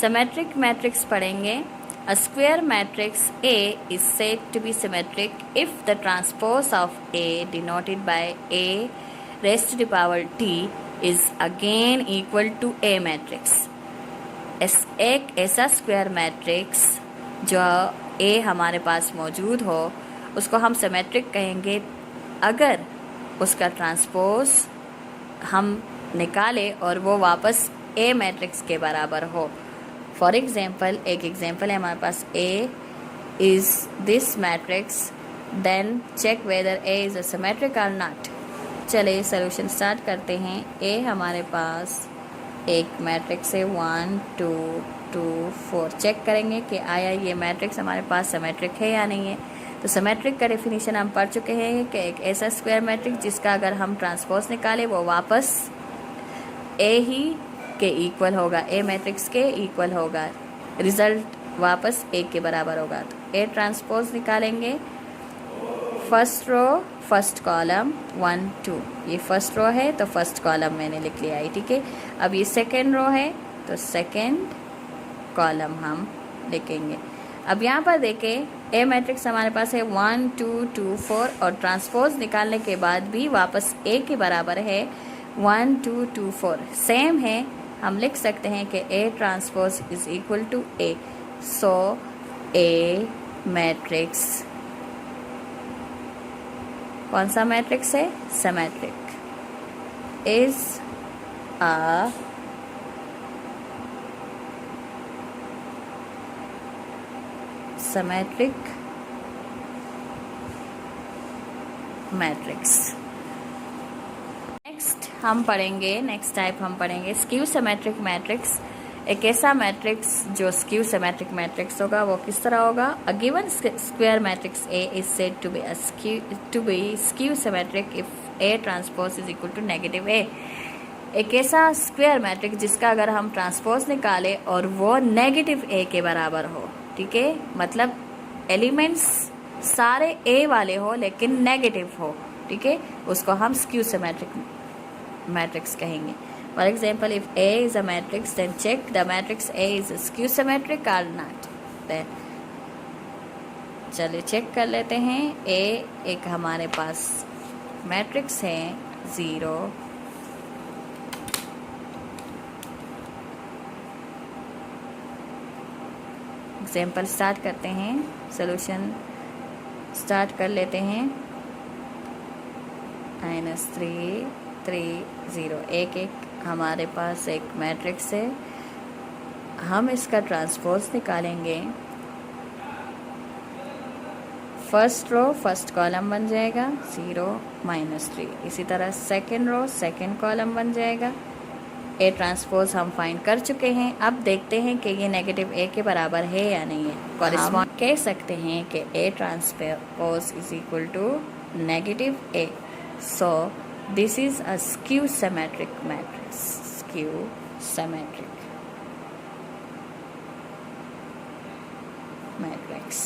Symmetric matrix पढ़ेंगे। A square matrix A is said to be symmetric if the transpose of A denoted by A raised to the power T is again equal to A matrix। एक ऐसा square matrix जो A हमारे पास मौजूद हो उसको हम symmetric कहेंगे अगर उसका ट्रांसपोज हम निकालें और वो वापस A मैट्रिक्स के बराबर हो। फॉर एग्जाम्पल, एक एग्जाम्पल है हमारे पास A is this matrix, then check whether A is a symmetric और नॉट। चलिए सोल्यूशन स्टार्ट करते हैं। A हमारे पास एक मैट्रिक्स है 1 2 2 4। चेक करेंगे कि आया ये मैट्रिक्स हमारे पास सिमेट्रिक है या नहीं है। तो सिमेट्रिक का डेफिनेशन हम पढ़ चुके हैं कि एक ऐसा स्क्वायर मैट्रिक्स जिसका अगर हम ट्रांसपोज निकालें वो वापस A ही के इक्वल होगा, ए मैट्रिक्स के इक्वल होगा, रिजल्ट वापस ए के बराबर होगा। तो ए ट्रांसपोज निकालेंगे, फर्स्ट रो फर्स्ट कॉलम 1 2, ये फर्स्ट रो है तो फर्स्ट कॉलम मैंने लिख लिया है, ठीक है। अब ये सेकेंड रो है तो सेकेंड कॉलम हम लिखेंगे। अब यहाँ पर देखें ए मैट्रिक्स हमारे पास है 1 2 2 4 और ट्रांसपोज निकालने के बाद भी वापस ए के बराबर है 1 2 2 4, सेम है। हम लिख सकते हैं कि A transpose is equal to A। So A matrix कौन सा मैट्रिक्स है? Symmetric. Is a symmetric matrix. Next type हम पढ़ेंगे स्क्यू सिमेट्रिक मैट्रिक्स। एक ऐसा मैट्रिक्स जो स्क्यू सिमेट्रिक मैट्रिक्स होगा वो किस तरह होगा? A given square matrix A is said to be skew symmetric if A transpose is equal to negative A। एक ऐसा स्क्वायर मैट्रिक्स जिसका अगर हम ट्रांसपोज निकालें और वो नेगेटिव A के बराबर हो, ठीक है, मतलब एलिमेंट्स सारे A वाले हो लेकिन नेगेटिव हो, ठीक है, उसको हम स्क्यू सिमेट्रिक मैट्रिक्स कहेंगे। For example, if A is a matrix then check the matrix A is skew symmetric और नॉट। देन चलिए चेक कर लेते हैं। A एक हमारे पास मैट्रिक्स है 0 एग्जाम्पल स्टार्ट करते हैं, सोल्यूशन स्टार्ट कर लेते हैं। -3 3 0 एक हमारे पास एक मैट्रिक्स है, हम इसका ट्रांसपोज निकालेंगे। फर्स्ट रो फर्स्ट कॉलम बन जाएगा 0 -3, इसी तरह सेकेंड रो सेकेंड कॉलम बन जाएगा। ए ट्रांसपोज हम फाइंड कर चुके हैं। अब देखते हैं कि ये नेगेटिव ए के बराबर है या नहीं है। कॉरेस्पॉन्ड कह सकते हैं कि A transpose is equal to negative A. So this is a skew symmetric matrix, skew symmetric matrix।